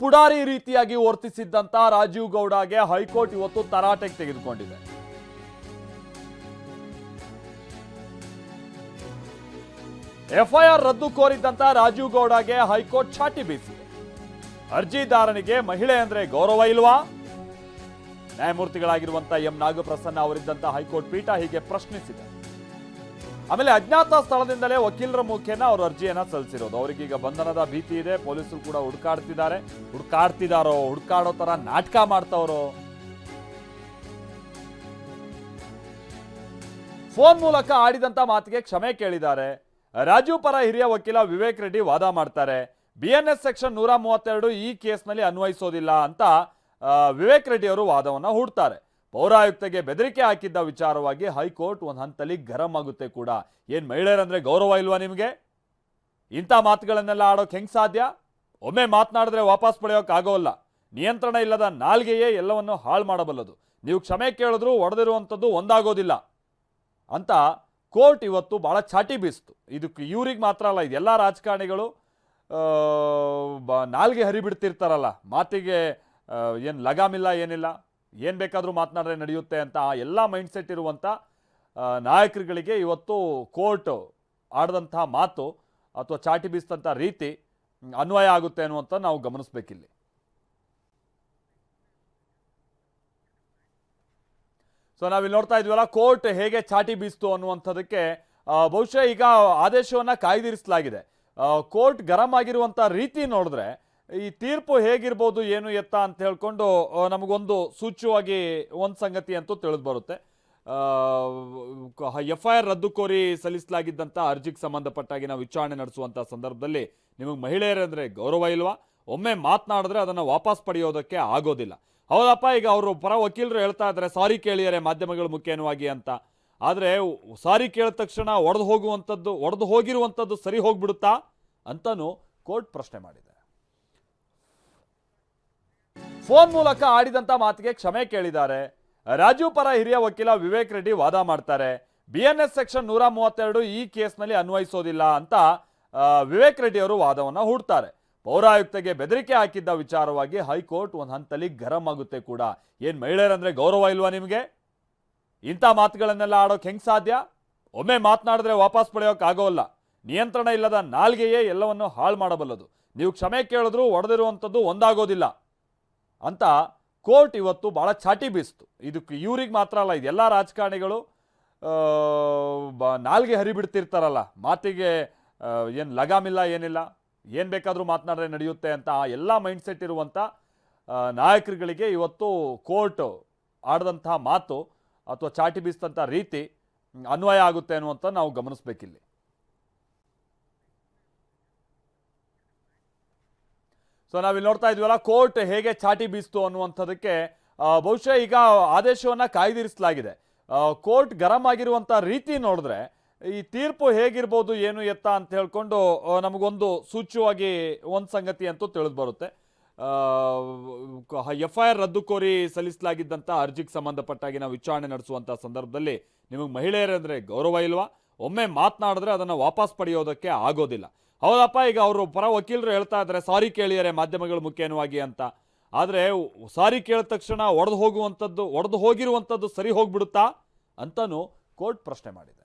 ಪುಡಾರಿ ರೀತಿಯಾಗಿ ವರ್ತಿಸಿದ್ದಂತ ರಾಜೀವ್ ಗೌಡಗೆ ಹೈಕೋರ್ಟ್ ಇವತ್ತು ತರಾಟೆಗೆ ತೆಗೆದುಕೊಂಡಿದೆ. ಎಫ್ಐಆರ್ ರದ್ದು ಕೋರಿದ್ದಂತ ರಾಜೀವ್ ಗೌಡಗೆ ಹೈಕೋರ್ಟ್ ಚಾಟಿ ಬೀಸಿದೆ. ಅರ್ಜಿದಾರನಿಗೆ ಮಹಿಳೆ ಅಂದ್ರೆ ಗೌರವ ಇಲ್ವಾ? ನ್ಯಾಯಮೂರ್ತಿಗಳಾಗಿರುವಂತಹ ಎಂ ನಾಗಪ್ರಸನ್ನ ಅವರಿದ್ದಂತ ಹೈಕೋರ್ಟ್ ಪೀಠ ಹೀಗೆ ಪ್ರಶ್ನಿಸಿದೆ. ಆಮೇಲೆ ಅಜ್ಞಾತ ಸ್ಥಳದಿಂದಲೇ ವಕೀಲರ ಮುಖೇನ ಅವರು ಅರ್ಜಿಯನ್ನ ಸಲ್ಲಿಸಿರೋದು. ಅವರಿಗೀಗ ಬಂಧನದ ಭೀತಿ ಇದೆ. ಪೊಲೀಸರು ಕೂಡ ಹುಡುಕಾಡೋ ತರ ನಾಟಕ ಮಾಡ್ತಾವ್ರೋ? ಫೋನ್ ಮೂಲಕ ಆಡಿದಂತ ಮಾತಿಗೆ ಕ್ಷಮೆ ಕೇಳಿದ್ದಾರೆ. ರಾಜೀವ್ ಪರ ಹಿರಿಯ ವಕೀಲ ವಿವೇಕ್ ರೆಡ್ಡಿ ವಾದ ಮಾಡ್ತಾರೆ. ಬಿಎನ್ಎಸ್ ಸೆಕ್ಷನ್ 132 ಈ ಕೇಸ್ನಲ್ಲಿ ಅನ್ವಯಿಸೋದಿಲ್ಲ ಅಂತ ವಿವೇಕ್ ರೆಡ್ಡಿ ಅವರು ವಾದವನ್ನ ಹೂಡ್ತಾರೆ. ಪೌರಾಯುಕ್ತಗೆ ಬೆದರಿಕೆ ಹಾಕಿದ್ದ ವಿಚಾರವಾಗಿ ಹೈಕೋರ್ಟ್ ಒಂದು ಹಂತಲ್ಲಿ ಗರಂ ಆಗುತ್ತೆ ಕೂಡ. ಏನ್ ಮಹಿಳೆಯರಂದ್ರೆ ಗೌರವ ಇಲ್ವಾ ನಿಮಗೆ? ಇಂಥ ಮಾತುಗಳನ್ನೆಲ್ಲ ಆಡೋಕೆ ಹೆಂಗ್ ಸಾಧ್ಯ? ಒಮ್ಮೆ ಮಾತನಾಡಿದ್ರೆ ವಾಪಸ್ ಪಡೆಯೋಕೆ ಆಗೋಲ್ಲ. ನಿಯಂತ್ರಣ ಇಲ್ಲದ ನಾಲ್ಗೆಯೇ ಎಲ್ಲವನ್ನು ಹಾಳು ಮಾಡಬಲ್ಲದು. ನೀವು ಕ್ಷಮೆ ಕೇಳಿದ್ರು ಒಡೆದಿರುವಂಥದ್ದು ಒಂದಾಗೋದಿಲ್ಲ ಅಂತ ಕೋರ್ಟ್ ಇವತ್ತು ಬಹಳ ಚಾಟಿ ಬೀಸ್ತು. ಇದಕ್ಕೆ ಇವ್ರಿಗೆ ಮಾತ್ರ ಅಲ್ಲ, ಇದೆಲ್ಲ ರಾಜಕಾರಣಿಗಳು ನಾಲ್ಗೆ ಹರಿಬಿಡ್ತಿರ್ತಾರಲ್ಲ, ಮಾತಿಗೆ ಏನು ಲಗಾಮಿಲ್ಲ, ಏನಿಲ್ಲ, ಏನು ಬೇಕಾದರೂ ಮಾತನಾಡಿದ್ರೆ ನಡೆಯುತ್ತೆ ಅಂತ ಎಲ್ಲ ಮೈಂಡ್ ಸೆಟ್ ಇರುವಂಥ ನಾಯಕರುಗಳಿಗೆ ಇವತ್ತು ಕೋರ್ಟ್ ಆಡಿದಂಥ ಮಾತು ಅಥವಾ ಚಾಟಿ ಬೀಸಿದಂಥ ರೀತಿ ಅನ್ವಯ ಆಗುತ್ತೆ ಅನ್ನುವಂಥ ನಾವು ಗಮನಿಸಬೇಕಿಲ್ಲಿ. ಸೊ ನಾವಿಲ್ಲಿ ನೋಡ್ತಾ ಇದ್ವಲ್ಲ, ಕೋರ್ಟ್ ಹೇಗೆ ಚಾಟಿ ಬೀಸ್ತು ಅನ್ನುವಂಥದ್ದಕ್ಕೆ ಬಹುಶಃ ಈಗ ಆದೇಶವನ್ನು ಕಾಯ್ದಿರಿಸಲಾಗಿದೆ. ಕೋರ್ಟ್ ಗರಂ ಆಗಿರುವಂಥ ರೀತಿ ನೋಡಿದ್ರೆ ಈ ತೀರ್ಪು ಹೇಗಿರ್ಬೋದು ಏನು ಎತ್ತ ಅಂತ ಹೇಳ್ಕೊಂಡು ನಮಗೊಂದು ಸೂಚ್ಯವಾಗಿ ಒಂದು ಸಂಗತಿ ಅಂತೂ ತಿಳಿದು ಬರುತ್ತೆ. ಎಫ್ಐಆರ್ ರದ್ದು ಕೋರಿ ಸಲ್ಲಿಸಲಾಗಿದ್ದಂಥ ಅರ್ಜಿಗೆ ಸಂಬಂಧಪಟ್ಟಾಗಿ ನಾವು ವಿಚಾರಣೆ ನಡೆಸುವಂಥ ಸಂದರ್ಭದಲ್ಲಿ ನಿಮಗೆ ಮಹಿಳೆಯರಂದ್ರೆ ಗೌರವ ಇಲ್ವಾ? ಒಮ್ಮೆ ಮಾತನಾಡಿದ್ರೆ ಅದನ್ನು ವಾಪಸ್ ಪಡೆಯೋದಕ್ಕೆ ಆಗೋದಿಲ್ಲ. ಹೌದಪ್ಪ, ಈಗ ಅವರು ಪರ ವಕೀಲರು ಹೇಳ್ತಾ ಇದ್ದಾರೆ ಸಾರಿ ಕೇಳಿದರೆ ಮಾಧ್ಯಮಗಳ ಮುಖೇನವಾಗಿ ಅಂತ. ಆದರೆ ಸಾರಿ ಕೇಳಿದ ತಕ್ಷಣ ಒಡೆದು ಹೋಗಿರುವಂಥದ್ದು ಸರಿ ಹೋಗ್ಬಿಡುತ್ತಾ ಅಂತನೂ ಕೋರ್ಟ್ ಪ್ರಶ್ನೆ ಮಾಡಿದೆ. ಫೋನ್ ಮೂಲಕ ಆಡಿದಂಥ ಮಾತಿಗೆ ಕ್ಷಮೆ ಕೇಳಿದ್ದಾರೆ. ರಾಜೀವ್ ಪರ ಹಿರಿಯ ವಕೀಲ ವಿವೇಕ್ ರೆಡ್ಡಿ ವಾದ ಮಾಡ್ತಾರೆ. ಬಿಎನ್ಎಸ್ ಸೆಕ್ಷನ್ 132 ಈ ಕೇಸ್ನಲ್ಲಿ ಅನ್ವಯಿಸೋದಿಲ್ಲ ಅಂತ ವಿವೇಕ್ ರೆಡ್ಡಿ ಅವರು ವಾದವನ್ನು ಹೂಡ್ತಾರೆ. ಪೌರಾಯುಕ್ತಗೆ ಬೆದರಿಕೆ ಹಾಕಿದ್ದ ವಿಚಾರವಾಗಿ ಹೈಕೋರ್ಟ್ ಒಂದು ಹಂತಲ್ಲಿ ಗರಂ ಆಗುತ್ತೆ ಕೂಡ. ಏನ್ ಮಹಿಳೆಯರಂದ್ರೆ ಗೌರವ ಇಲ್ವಾ ನಿಮಗೆ? ಇಂಥ ಮಾತುಗಳನ್ನೆಲ್ಲ ಆಡೋಕೆ ಹೆಂಗ್ ಸಾಧ್ಯ? ಒಮ್ಮೆ ಮಾತನಾಡಿದ್ರೆ ವಾಪಸ್ ಪಡೆಯೋಕೆ ಆಗೋಲ್ಲ. ನಿಯಂತ್ರಣ ಇಲ್ಲದ ನಾಲ್ಗೆಯೇ ಎಲ್ಲವನ್ನು ಹಾಳು ಮಾಡಬಲ್ಲದು. ನೀವು ಕ್ಷಮೆ ಕೇಳಿದ್ರು ಒಡೆದಿರುವಂಥದ್ದು ಒಂದಾಗೋದಿಲ್ಲ ಅಂತ ಕೋರ್ಟ್ ಇವತ್ತು ಬಹಳ ಚಾಟಿ ಬೀಸ್ತು. ಇದಕ್ಕೆ ಇವ್ರಿಗೆ ಮಾತ್ರ ಅಲ್ಲ, ಇದೆಲ್ಲ ರಾಜಕಾರಣಿಗಳು ನಾಲ್ಗೆ ಹರಿಬಿಡ್ತಿರ್ತಾರಲ್ಲ, ಮಾತಿಗೆ ಏನು ಲಗಾಮಿಲ್ಲ, ಏನಿಲ್ಲ, ಏನು ಬೇಕಾದರೂ ಮಾತನಾಡಿದ್ರೆ ನಡೆಯುತ್ತೆ ಅಂತ ಎಲ್ಲ ಮೈಂಡ್ ಸೆಟ್ ಇರುವಂಥ ನಾಯಕರುಗಳಿಗೆ ಇವತ್ತು ಕೋರ್ಟ್ ಆಡಿದಂಥ ಮಾತು ಅಥವಾ ಚಾಟಿ ಬೀಸಿದಂಥ ರೀತಿ ಅನ್ವಯ ಆಗುತ್ತೆ ಅನ್ನುವಂಥ ನಾವು ಗಮನಿಸಬೇಕಿಲ್ಲಿ. ಸೊ ನಾವಿಲ್ಲಿ ನೋಡ್ತಾ ಇದ್ವಲ್ಲ, ಕೋರ್ಟ್ ಹೇಗೆ ಚಾಟಿ ಬೀಸ್ತು ಅನ್ನುವಂಥದ್ದಕ್ಕೆ ಬಹುಶಃ ಈಗ ಆದೇಶವನ್ನು ಕಾಯ್ದಿರಿಸಲಾಗಿದೆ. ಕೋರ್ಟ್ ಗರಂ ಆಗಿರುವಂಥ ರೀತಿ ನೋಡಿದ್ರೆ ಈ ತೀರ್ಪು ಹೇಗಿರ್ಬೋದು ಏನು ಎತ್ತ ಅಂತ ಹೇಳ್ಕೊಂಡು ನಮಗೊಂದು ಸೂಚ್ಯವಾಗಿ ಒಂದು ಸಂಗತಿ ಅಂತೂ ತಿಳಿದು ಬರುತ್ತೆ. ಎಫ್ಐಆರ್ ರದ್ದು ಕೋರಿ ಸಲ್ಲಿಸಲಾಗಿದ್ದಂಥ ಅರ್ಜಿಗೆ ಸಂಬಂಧಪಟ್ಟಾಗಿ ನಾವು ವಿಚಾರಣೆ ನಡೆಸುವಂಥ ಸಂದರ್ಭದಲ್ಲಿ ನಿಮಗೆ ಮಹಿಳೆಯರಂದ್ರೆ ಗೌರವ ಇಲ್ವಾ? ಒಮ್ಮೆ ಮಾತನಾಡಿದ್ರೆ ಅದನ್ನು ವಾಪಸ್ ಪಡೆಯೋದಕ್ಕೆ ಆಗೋದಿಲ್ಲ. ಹೌದಪ್ಪ, ಈಗ ಅವರು ಪರ ವಕೀಲರು ಹೇಳ್ತಾ ಇದ್ದಾರೆ ಸಾರಿ ಕೇಳಿದರೆ ಮಾಧ್ಯಮಗಳ ಮುಖೇನವಾಗಿ ಅಂತ. ಆದರೆ ಸಾರಿ ಕೇಳಿದ ತಕ್ಷಣ ಒಡೆದು ಹೋಗಿರುವಂಥದ್ದು ಸರಿ ಹೋಗ್ಬಿಡುತ್ತಾ ಅಂತನೂ ಕೋರ್ಟ್ ಪ್ರಶ್ನೆ ಮಾಡಿದೆ.